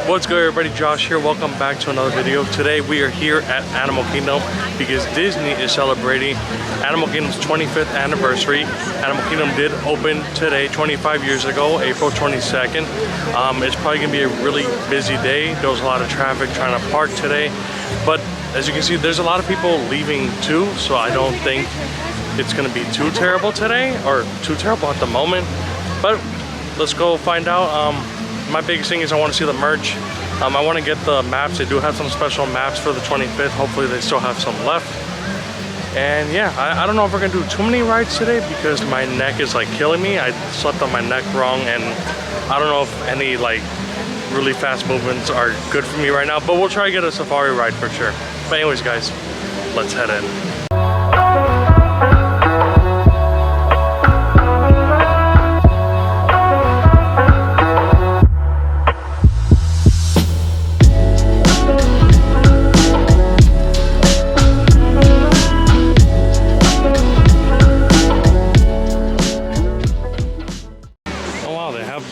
What's good, everybody? Josh here. Welcome back to another video. Today we are here at Animal Kingdom because Disney is celebrating Animal Kingdom's 25th anniversary. Animal Kingdom did open today, 25 years ago, April 22nd. It's probably gonna be a really busy day. There was a lot of traffic trying to park today, but as you can see, there's a lot of people leaving too, so I don't think it's gonna be too terrible today, or too terrible at the moment, but let's go find out. My biggest thing is I want to see the merch. I want to get the maps. They do have some special maps for the 25th. Hopefully they still have some left. And yeah, I don't know if we're gonna do too many rides today because my neck is like killing me. I slept on my neck wrong, and I don't know if any like really fast movements are good for me right now, but we'll try to get a safari ride for sure. But anyways guys, let's head in.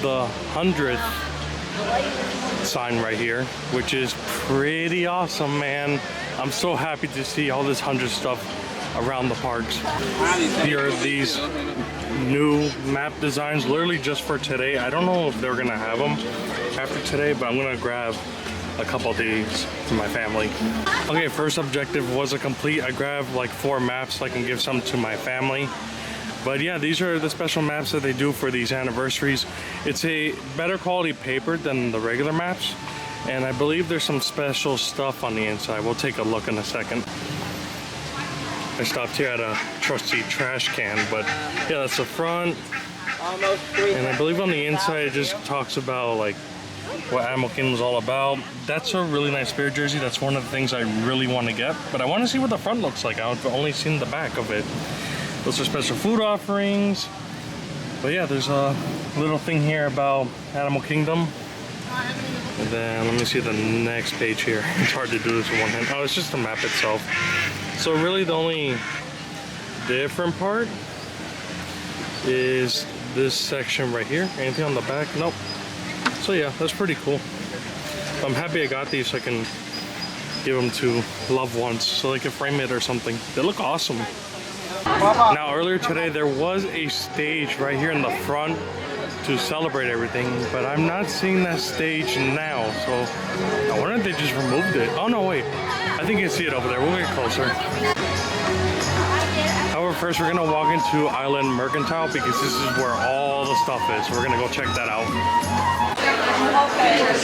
The 100th sign right here, which is pretty awesome, man. I'm so happy to see all this 100 stuff around the parks. Here are these new map designs, literally just for today. I don't know if they're gonna have them after today, but I'm gonna grab a couple of these for my family. Okay, first objective was a complete. I grabbed like 4 maps so I can give some to my family. But yeah, these are the special maps that they do for these anniversaries. It's a better quality paper than the regular maps, and I believe there's some special stuff on the inside. We'll take a look in a second. I stopped here at a trusty trash can, but yeah, that's the front. And I believe on the inside it just talks about like what Animal Kingdom is all about. That's a really nice spirit jersey. That's one of the things I really want to get, but I want to see what the front looks like. I've only seen the back of it. Those are special food offerings. But yeah, there's a little thing here about Animal Kingdom. And then let me see the next page here. It's hard to do this with one hand. Oh, it's just the map itself. So really the only different part is this section right here. Anything on the back? Nope. So yeah, that's pretty cool. I'm happy I got these so I can give them to loved ones so they can frame it or something. They look awesome. Now earlier today there was a stage right here in the front to celebrate everything, but I'm not seeing that stage now, so I wonder if they just removed it. Oh no, wait, I think you can see it over there. We'll get closer. However, first we're gonna walk into Island Mercantile because this is where all the stuff is. So we're gonna go check that out.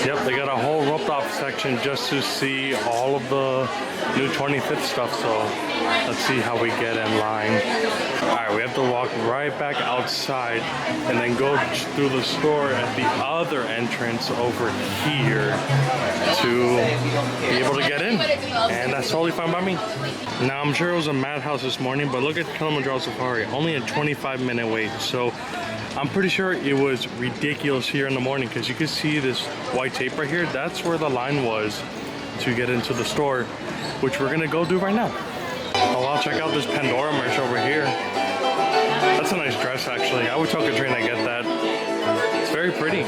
Yep, they got a whole roped off section just to see all of the new 25th stuff, so let's see how we get in line. Alright, we have to walk right back outside and then go through the store at the other entrance over here to be able to get in, and that's totally fine by me. Now I'm sure it was a madhouse this morning, but look at Kilimanjaro Safari, only a 25-minute wait, so I'm pretty sure it was ridiculous here in the morning because you can see this white tape right here. That's where the line was to get into the store, which we're gonna go do right now. Oh wow, check out this Pandora merch over here. That's a nice dress actually. I would tell Katrina to get that. It's very pretty.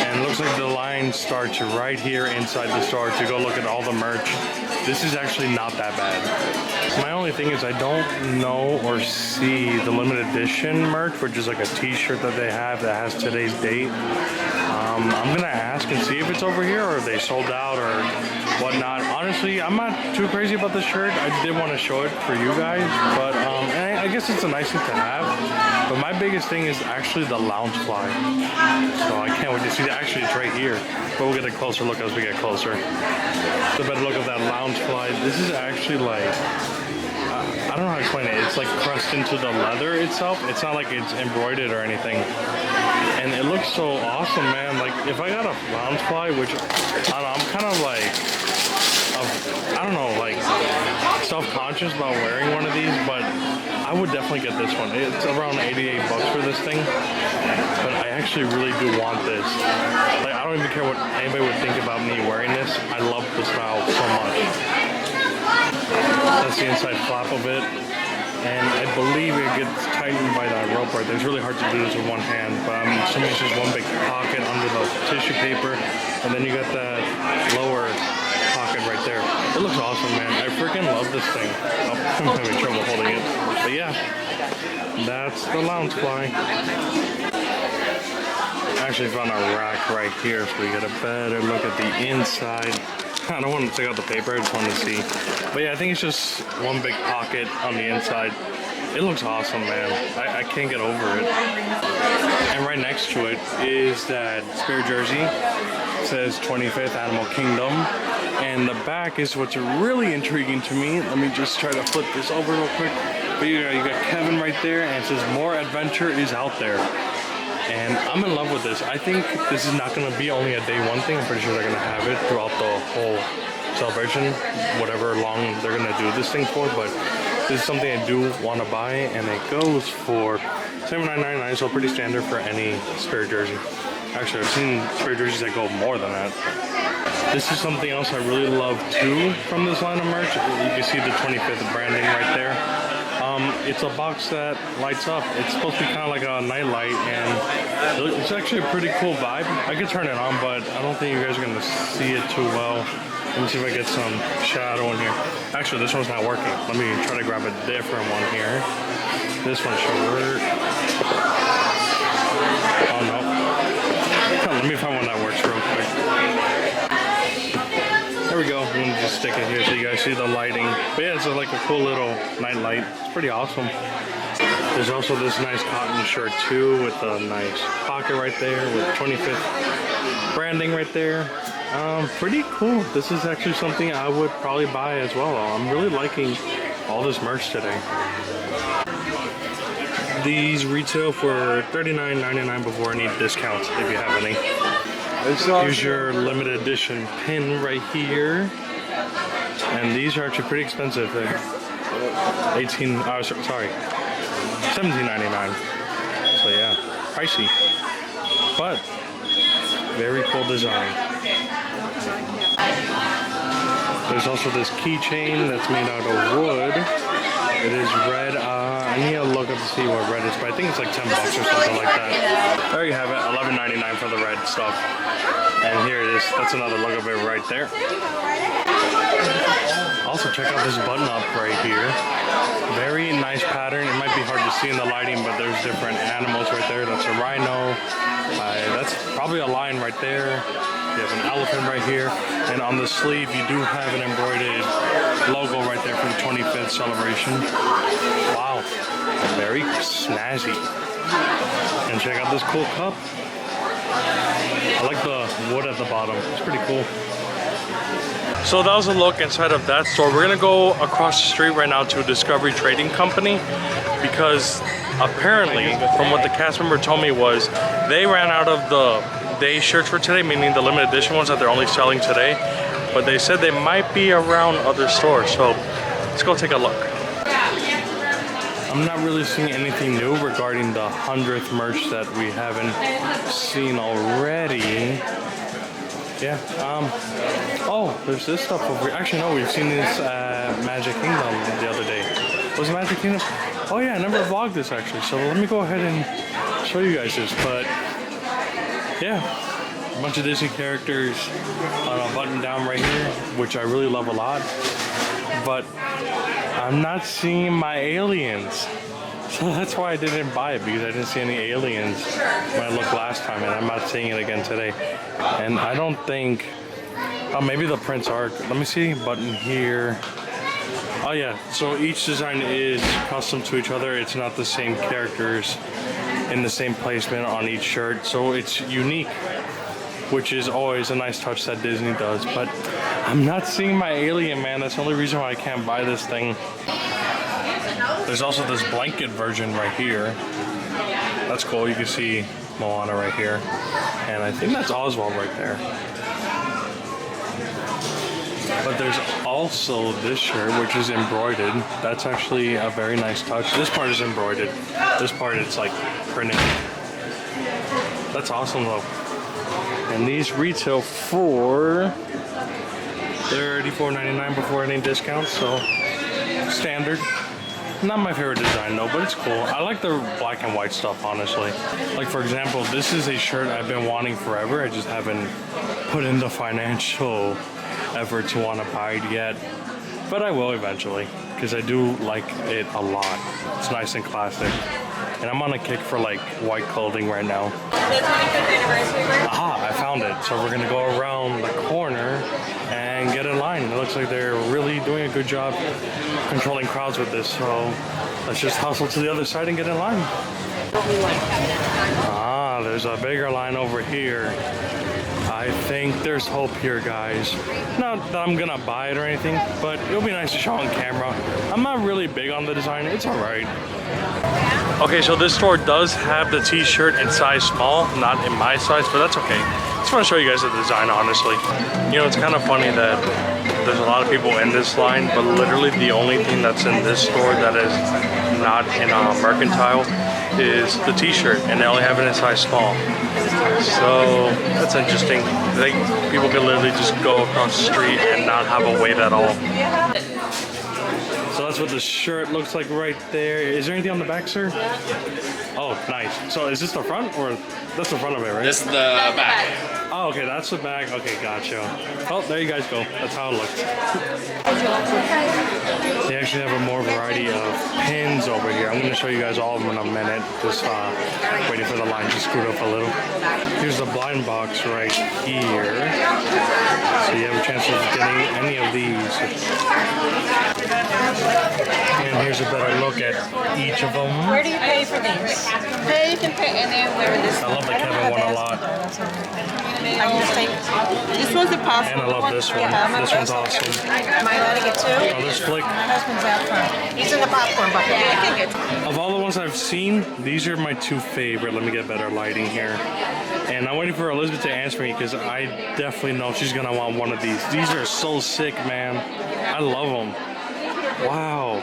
And it looks like the line starts right here inside the store to go look at all the merch. This is actually not that bad. My only thing is I don't know or see the limited edition merch, which is like a t-shirt that they have that has today's date. I'm gonna ask and see if it's over here or if they sold out or whatnot. Honestly, I'm not too crazy about this shirt. I did want to show it for you guys, but and I guess it's a nice thing to have. But my biggest thing is actually the lounge fly. So I can't wait to see that. Actually, it's right here, but we'll get a closer look as we get closer. The better look of that lounge fly. This is actually like, I don't know how to explain it. It's like pressed into the leather itself. It's not like it's embroidered or anything. And it looks so awesome, man. Like if I got a lounge fly, which I don't know, I'm kind of like, I don't know, like self-conscious about wearing one of these, but I would definitely get this one. It's around 88 bucks for this thing, but I actually really do want this. Like I don't even care what anybody would think about me wearing this. I love the style so much. That's the inside flap of it. and I believe it gets tightened by that rope right there. It's really hard to do this with one hand, but I'm assuming it's just one big pocket under the tissue paper, and then you got that lower pocket right there. It looks awesome, man. I freaking love this thing. Oh, I'm having trouble holding it. But yeah, that's the Loungefly. I actually found a rack right here so we get a better look at the inside. I don't want to take out the paper, I just want to see. But yeah, I think it's just one big pocket on the inside. It looks awesome, man. I can't get over it. And right next to it is that spare jersey. It says 25th Animal Kingdom. And the back is what's really intriguing to me. Let me just try to flip this over real quick. But you got Kevin right there, and it says more adventure is out there. And I'm in love with this. I think this is not going to be only a day one thing. I'm pretty sure they're going to have it throughout the whole celebration, whatever long they're going to do this thing for. But this is something I do want to buy, and it goes for $79.99, so pretty standard for any spare jersey. Actually, I've seen spare jerseys that go more than that. This is something else I really love too from this line of merch. You can see the 25th branding right there. It's a box that lights up. It's supposed to be kind of like a night light, and it's actually a pretty cool vibe. I could turn it on, but I don't think you guys are going to see it too well. Let me see if I get some shadow in here. Actually, this one's not working. Let me try to grab a different one here. This one should work. Oh no. Let me find one that works real quick. There we go. I'm gonna just stick it here so you guys see the lighting. But yeah, it's like a cool little night light. It's pretty awesome. There's also this nice cotton shirt too with a nice pocket right there with 25th branding right there. Pretty cool. This is actually something I would probably buy as well. I'm really liking all this merch today. These retail for $39.99 before any discounts if you have any. Here's your limited edition pin right here. And these are actually pretty expensive. They're $17.99. So yeah, pricey. But very cool design. There's also this keychain that's made out of wood. It is red. I need to look up to see what red is, but I think it's like $10 or something like that. There you have it, $11.99 for the red stuff. And here it is. That's another look of it right there. Also, check out this button up right here. Very nice pattern. It might be hard to see in the lighting, but there's different animals right there. That's a rhino. That's probably a lion right there. You have an elephant right here. And on the sleeve, you do have an embroidered logo right there for the 25th celebration. Wow. Very snazzy. And check out this cool cup. I like the wood at the bottom. It's pretty cool. So that was a look inside of that store. We're gonna go across the street right now to a Discovery Trading Company because apparently, from what the cast member told me was, they ran out of the day shirts for today, meaning the limited edition ones that they're only selling today. But they said they might be around other stores, so let's go take a look. I'm not really seeing anything new regarding the 100th merch that we haven't seen already. Yeah, oh, there's this stuff over here. Actually, no, we've seen this Magic Kingdom the other day. Was it Magic Kingdom? Oh yeah, I never vlogged this actually, so let me go ahead and show you guys this. But yeah, a bunch of Disney characters on a button down right here, which I really love a lot. But I'm not seeing my aliens. So that's why I didn't buy it, because I didn't see any aliens when I looked last time, and I'm not seeing it again today. And I don't think, oh, maybe the prints are, let me see, button here. Oh yeah, so each design is custom to each other. It's not the same characters in the same placement on each shirt, so it's unique, which is always a nice touch that Disney does. But I'm not seeing my alien, man. That's the only reason why I can't buy this thing. There's also this blanket version right here. That's cool. You can see Moana right here. And I think that's Oswald right there. But there's also this shirt, which is embroidered. That's actually a very nice touch. This part is embroidered. This part, it's like printed. That's awesome though. And these retail for $34.99 before any discounts, so standard. Not my favorite design though, but it's cool. I like the black and white stuff, honestly. Like for example, this is a shirt I've been wanting forever. I just haven't put in the financial effort to want to buy it yet. But I will eventually, because I do like it a lot. It's nice and classic. And I'm on a kick for like white clothing right now. Aha, I found it. So we're gonna go around the corner and get in line. It looks like they're really doing a good job controlling crowds with this. So let's just hustle to the other side and get in line. Ah, there's a bigger line over here. I think there's hope here, guys. Not that I'm gonna buy it or anything, but it'll be nice to show on camera. I'm not really big on the design. It's all right. Okay, so this store does have the t-shirt in size small, not in my size, but that's okay. Just want to show you guys the design, honestly. You know, it's kind of funny that there's a lot of people in this line, but literally the only thing that's in this store that is not in mercantile is the t-shirt, and they only have it in size small. So that's interesting. Like, people can literally just go across the street and not have a wait at all. So that's what the shirt looks like right there. Is there anything on the back, sir? Oh, nice. So is this the front, or that's the front of it, right? This is the back. Oh, okay, that's the back. Okay, gotcha. Oh, there you guys go. That's how it looks. They actually have a more variety of pins over here. I'm going to show you guys all of them in a minute. Just waiting for the line to scoot up a little. Here's the blind box right here. So you have a chance of getting any of these. And here's a better look at each of them. Where do you pay for these? Pay, you can pay anywhere. This I love the Kevin one a lot. I just take, this one's a possible. And I love this one. Yeah, This one's awesome. Am I allowed to get two? Oh, there's Flick. My husband's out front. He's in the popcorn bucket. I can get Of all the ones I've seen, these are my two favorite. Let me get better lighting here. And I'm waiting for Elizabeth to answer me because I definitely know she's gonna want one of these. These are so sick, man. I love them. Wow.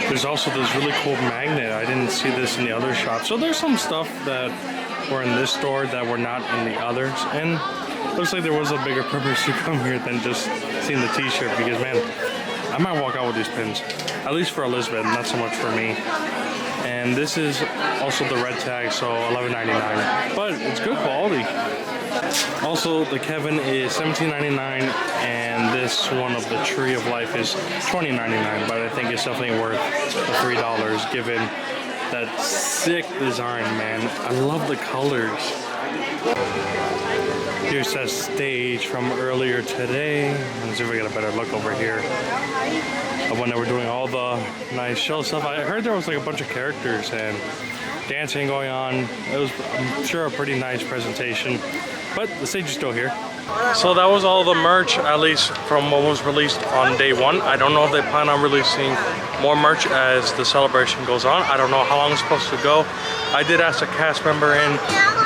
There's also this really cool magnet. I didn't see this in the other shop. So there's some stuff that were in this store that were not in the others. And looks like there was a bigger purpose to come here than just seeing the t-shirt, because man, I might walk out with these pins. At least for Elizabeth, not so much for me. And this is also the red tag, so $11.99. But it's good quality. Also, the Kevin is $17.99, and this one of the Tree of Life is $20.99. But I think it's definitely worth the $3 given that sick design, man. I love the colors. Here's that stage from earlier today. Let's see if we get a better look over here of when they were doing all the nice show stuff. I heard there was like a bunch of characters and dancing going on. It was, I'm sure, a pretty nice presentation. But the stage is still here. So that was all the merch, at least from what was released on day one. I don't know if they plan on releasing more merch as the celebration goes on. I don't know how long it's supposed to go. I did ask a cast member and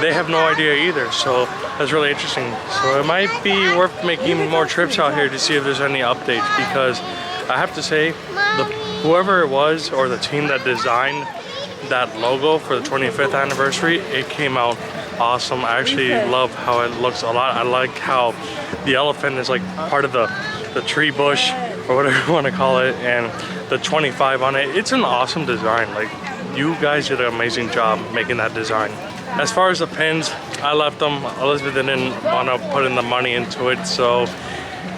they have no idea either. So that's really interesting. So it might be worth making more trips out here to see if there's any updates, because I have to say, whoever it was or the team that designed that logo for the 25th anniversary, it came out awesome. I actually love how it looks a lot. I like how the elephant is like part of the tree bush or whatever you want to call it, and the 25 on it. It's an awesome design. Like, you guys did an amazing job making that design. As far as the pins, I left them. Elizabeth didn't want to put in the money into it, so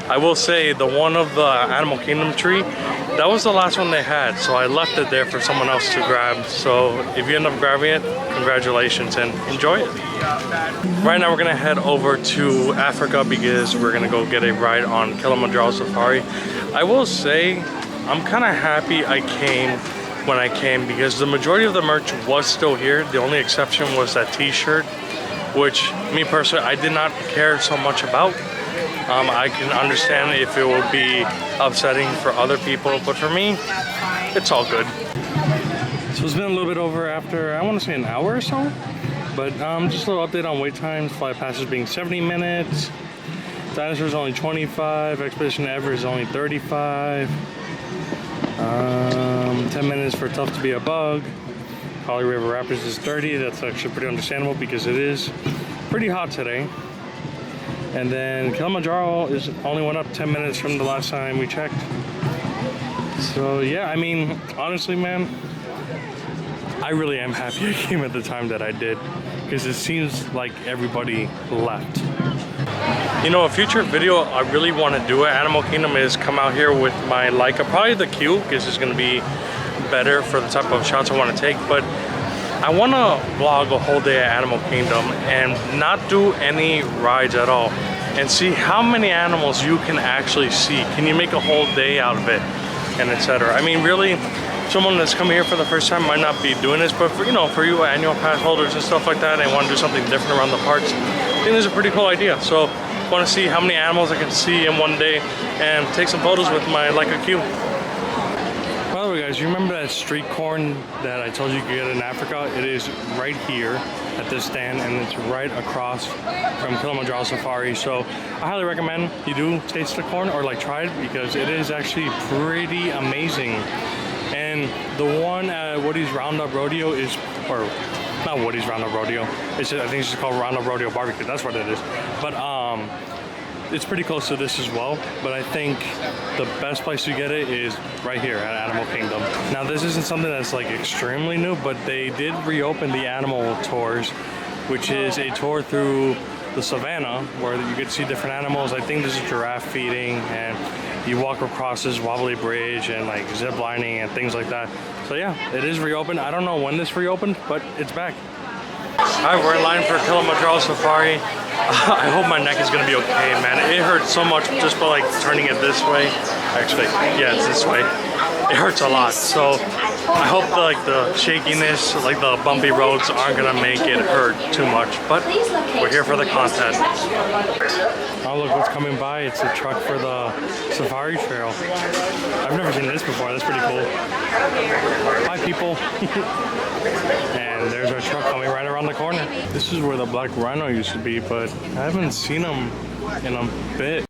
I will say the one of the Animal Kingdom tree, that was the last one they had, so I left it there for someone else to grab. So if you end up grabbing it, congratulations and enjoy it. Right now we're gonna head over to Africa because we're gonna go get a ride on Kilimanjaro Safari. I will say I'm kind of happy I came when I came, because the majority of the merch was still here. The only exception was that t-shirt, which me personally, I did not care so much about. I can understand if it would be upsetting for other people, but for me, it's all good. So it's been a little bit over after, I want to say an hour or so, but just a little update on wait times. Flight passes being 70 minutes, Dinosaur's only 25, Expedition Ever is only 35, 10 minutes for Tough to Be a Bug, Holly River Rapids is 30, that's actually pretty understandable because it is pretty hot today. And then Kilimanjaro only went up 10 minutes from the last time we checked. So yeah, I mean, honestly, man, I really am happy I came at the time that I did, because it seems like everybody left. You know, a future video I really want to do at Animal Kingdom is come out here with my Leica, probably the Q, because it's going to be better for the type of shots I want to take. But I want to vlog a whole day at Animal Kingdom and not do any rides at all, and see how many animals you can actually see. Can you make a whole day out of it, and etc. I mean, really, someone that's coming here for the first time might not be doing this, but for, you know, for you annual pass holders and stuff like that, and want to do something different around the parks, I think this is a pretty cool idea. So I want to see how many animals I can see in one day and take some photos with my Leica Q. By the way, guys, you remember that street corn that I told you could get in Africa? It is right here at this stand, and it's right across from Kilimanjaro Safari. So I highly recommend you do taste the corn or like try it, because it is actually pretty amazing. And the one at Woody's Roundup Rodeo is, or not Woody's Roundup Rodeo, it's just, I think it's just called Roundup Rodeo Barbecue. That's what it is. But it's pretty close to this as well, but I think the best place to get it is right here at Animal Kingdom. Now, this isn't something that's like extremely new, but they did reopen the animal tours, which is a tour through the savannah where you get to see different animals. I think there's a giraffe feeding, and you walk across this wobbly bridge and like zip lining and things like that. So yeah, it is reopened. I don't know when this reopened, but it's back. Alright, we're in line for Kilimanjaro Safari. I hope my neck is gonna be okay, man. It hurts so much just by like turning it this way. Actually, yeah, it's this way. It hurts a lot. So I hope the shakiness, like the bumpy roads, aren't gonna make it hurt too much. But we're here for the content. Oh, look what's coming by. It's a truck for the Safari Trail. I've never seen this before. That's pretty cool. Hi, people. And there's our truck coming right around the corner. This is where the black rhino used to be, but I haven't seen him in a bit.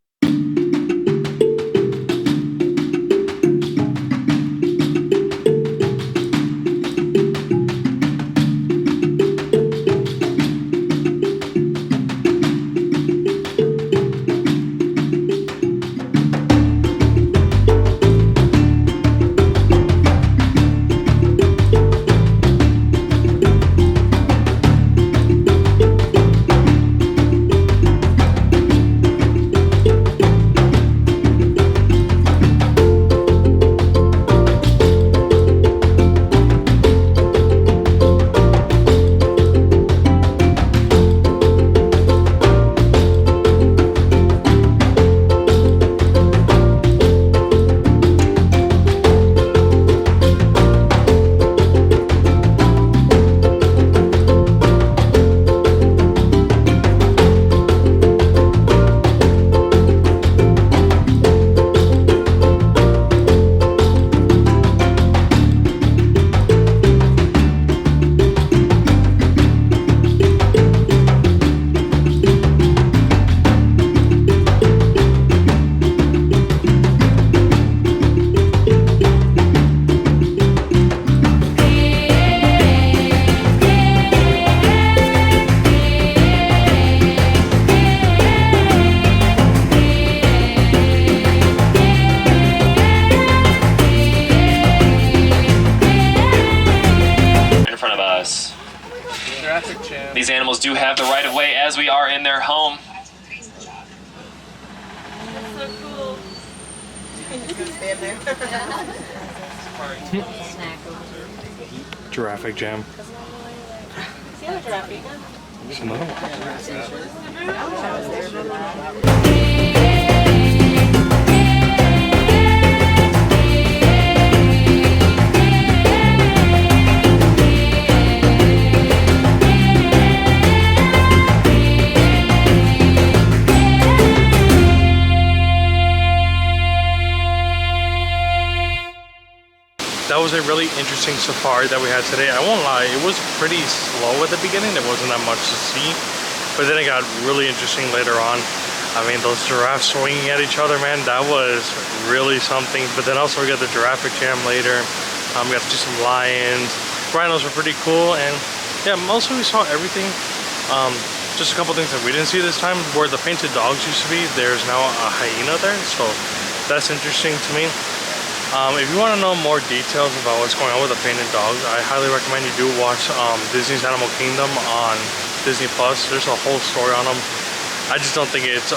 These animals do have the right of way as we are in their home. So cool. You can stand there. Giraffe jam. See the giraffe? There's another one. That was a really interesting safari that we had today. I won't lie, it was pretty slow at the beginning. There wasn't that much to see, but then it got really interesting later on. I mean, those giraffes swinging at each other, man, that was really something. But then also we got the giraffe jam later. We got to see some lions. Rhinos were pretty cool, and yeah, mostly we saw everything. Just a couple things that we didn't see this time. Where the painted dogs used to be, there's now a hyena there, so that's interesting to me. If you want to know more details about what's going on with the painted dogs, I highly recommend you do watch Disney's Animal Kingdom on Disney Plus. There's a whole story on them. I just don't think it's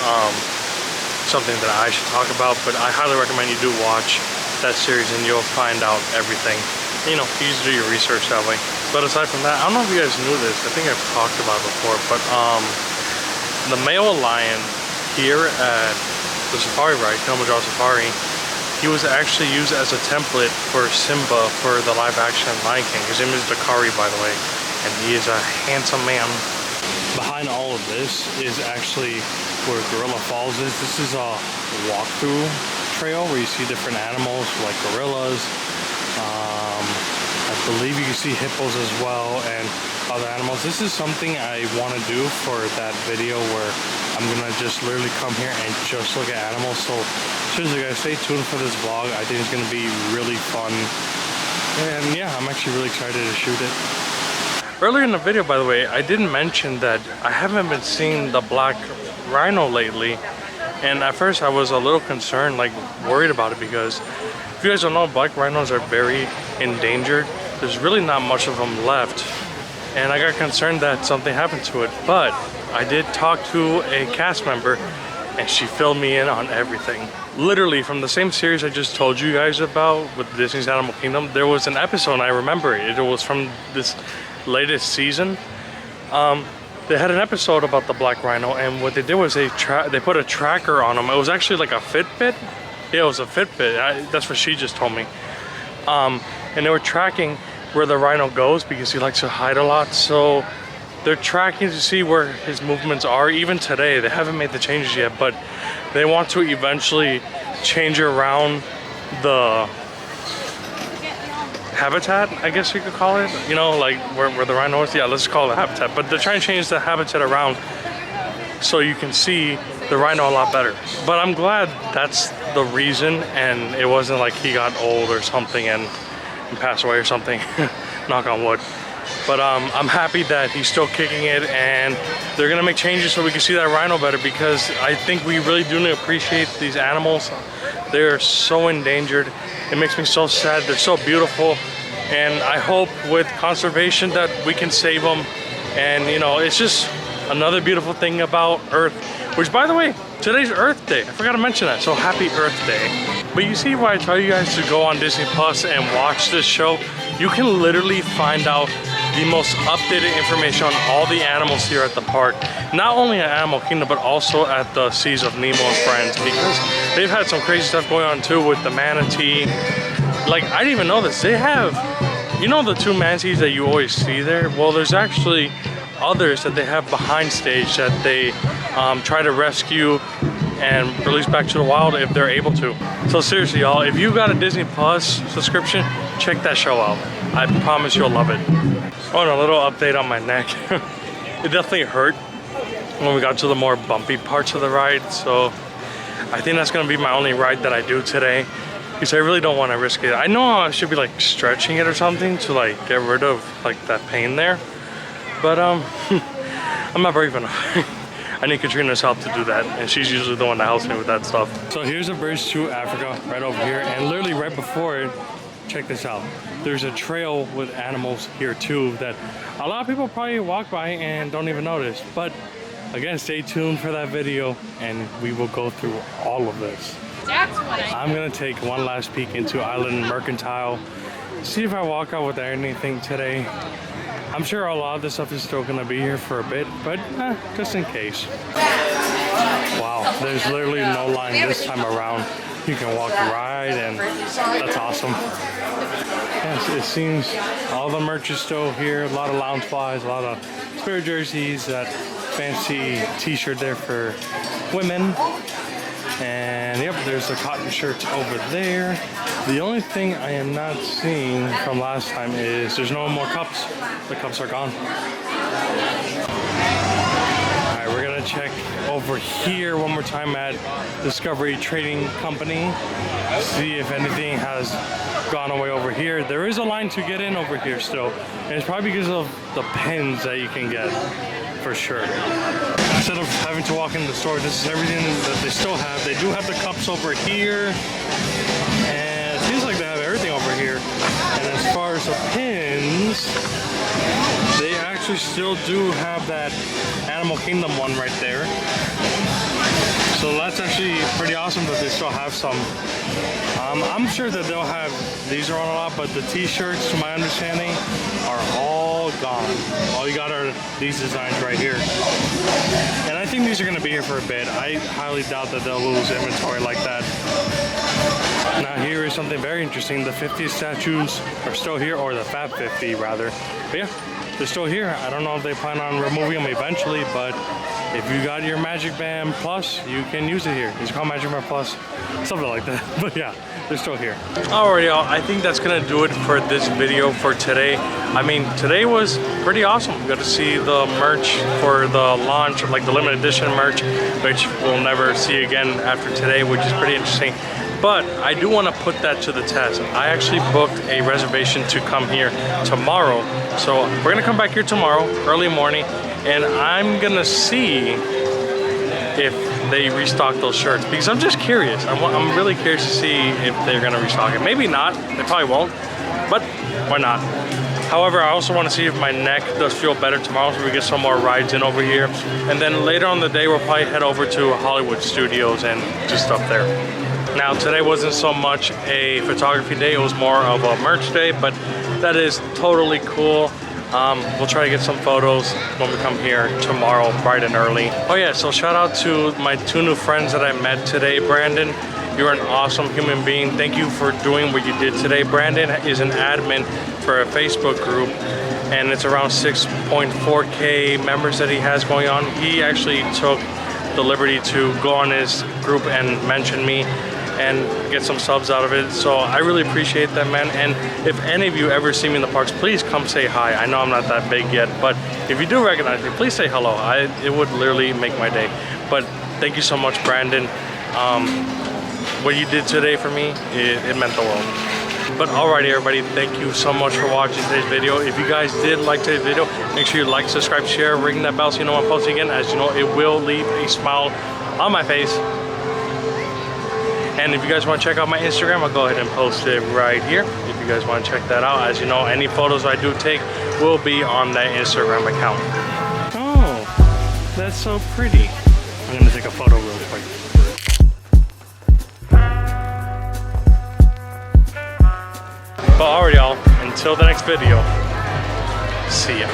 something that I should talk about, but I highly recommend you do watch that series and you'll find out everything. You know, you just do your research that way. But aside from that, I don't know if you guys knew this. I think I've talked about it before, but the male lion here at the safari ride, Kilimanjaro Safari, he was actually used as a template for Simba for the live action Lion King. His name is Dakari, by the way, and he is a handsome man. Behind all of this is actually where Gorilla Falls is. This is a walkthrough trail where you see different animals like gorillas. I believe you can see hippos as well and other animals. This is something I want to do for that video where I'm gonna just literally come here and just look at animals. So seriously guys, stay tuned for this vlog. I think it's gonna be really fun. And yeah, I'm actually really excited to shoot it. Earlier in the video, by the way, I didn't mention that I haven't been seeing the black rhino lately. And at first I was a little concerned, like worried about it, because if you guys don't know, black rhinos are very endangered. There's really not much of them left. And I got concerned that something happened to it. But I did talk to a cast member and she filled me in on everything. Literally from the same series I just told you guys about with Disney's Animal Kingdom, there was an episode, and I remember it. It was from this latest season. They had an episode about the black rhino, and what they did was they put a tracker on him. It was actually like a Fitbit. Yeah, it was a Fitbit. That's what she just told me. And they were tracking where the rhino goes because he likes to hide a lot. So they're tracking to see where his movements are. Even today, they haven't made the changes yet, but they want to eventually change around the habitat, I guess you could call it. You know, like where the rhino is. Yeah, let's call it habitat. But they're trying to change the habitat around so you can see the rhino a lot better. But I'm glad that's the reason, and it wasn't like he got old or something and passed away or something. Knock on wood. But I'm happy that he's still kicking it, and they're gonna make changes so we can see that rhino better, because I think we really do need to appreciate these animals. They're so endangered. It makes me so sad. They're so beautiful, and I hope with conservation that we can save them. And you know, it's just another beautiful thing about Earth, which, by the way, today's Earth Day. I forgot to mention that, so happy Earth Day. But you see why I tell you guys to go on Disney Plus and watch this show? You can literally find out the most updated information on all the animals here at the park. Not only at Animal Kingdom, but also at the Seas of Nemo and Friends, because they've had some crazy stuff going on too with the manatee. Like, I didn't even know this. They have, you know, the two manatees that you always see there? Well, there's actually others that they have behind stage that they try to rescue and release back to the wild if they're able to. So seriously, y'all, if you got a Disney Plus subscription, check that show out. I promise you'll love it. Oh, and a little update on my neck. It definitely hurt when we got to the more bumpy parts of the ride. So I think that's gonna be my only ride that I do today, because I really don't want to risk it. I know I should be like stretching it or something to like get rid of like that pain there, but I'm not brave enough. I need Katrina's help to do that, and she's usually the one that helps me with that stuff. So here's a bridge to Africa right over here, and literally right before it, check this out. There's a trail with animals here too that a lot of people probably walk by and don't even notice. But again, stay tuned for that video and we will go through all of this. I'm gonna take one last peek into Island Mercantile, see if I walk out with anything today. I'm sure a lot of this stuff is still gonna be here for a bit, but just in case. Wow, there's literally no line this time around. You can walk and ride, and that's awesome. Yes, it seems all the merch is still here. A lot of lounge flies, a lot of spirit jerseys, that fancy t-shirt there for women. And yep, there's the cotton shirts over there. The only thing I am not seeing from last time is there's no more cups. The cups are gone. Alright, we're gonna check over here one more time at Discovery Trading Company. See if anything has gone away over here. There is a line to get in over here still. And it's probably because of the pins that you can get, for sure. Instead of having to walk into the store, this is everything that they still have. They do have the cups over here. And it seems like regards to pins, they actually still do have that Animal Kingdom one right there. So that's actually pretty awesome that they still have some. I'm sure that they'll have these around a lot, but the t-shirts, to my understanding, are all gone. All you got are these designs right here. And I think these are gonna be here for a bit. I highly doubt that they'll lose inventory like that. Now here is something very interesting. The 50 statues are still here, or the Fab 50 rather. But yeah, they're still here. I don't know if they plan on removing them eventually, but if you got your Magic Band Plus, you can use it here. It's called Magic Band Plus, something like that. But yeah, they're still here. Alright, y'all, I think that's gonna do it for this video for today. I mean, today was pretty awesome. We got to see the merch for the launch, like the limited edition merch, which we'll never see again after today, which is pretty interesting. But I do want to put that to the test. I actually booked a reservation to come here tomorrow. So we're gonna come back here tomorrow, early morning, and I'm gonna see if they restock those shirts, because I'm just curious. I'm really curious to see if they're gonna restock it. Maybe not, they probably won't, but why not? However, I also want to see if my neck does feel better tomorrow, so we get some more rides in over here. And then later on in the day, we'll probably head over to Hollywood Studios and do stuff there. Now, today wasn't so much a photography day, it was more of a merch day, but that is totally cool. We'll try to get some photos when we come here tomorrow, bright and early. Oh yeah, so shout out to my 2 new friends that I met today. Brandon, you're an awesome human being. Thank you for doing what you did today. Brandon is an admin for a Facebook group, and it's around 6.4K members that he has going on. He actually took the liberty to go on his group and mention me and get some subs out of it. So I really appreciate that, man. And if any of you ever see me in the parks, please come say hi. I know I'm not that big yet, but if you do recognize me, please say hello. It would literally make my day. But thank you so much, Brandon. What you did today for me, it meant the world. But alrighty, everybody, thank you so much for watching today's video. If you guys did like today's video, make sure you like, subscribe, share, ring that bell so you know when I'm posting again. As you know, it will leave a smile on my face. And if you guys want to check out my Instagram, I'll go ahead and post it right here. If you guys want to check that out, as you know, any photos I do take will be on that Instagram account. Oh, that's so pretty. I'm gonna take a photo real quick. But alright, y'all, until the next video, see ya.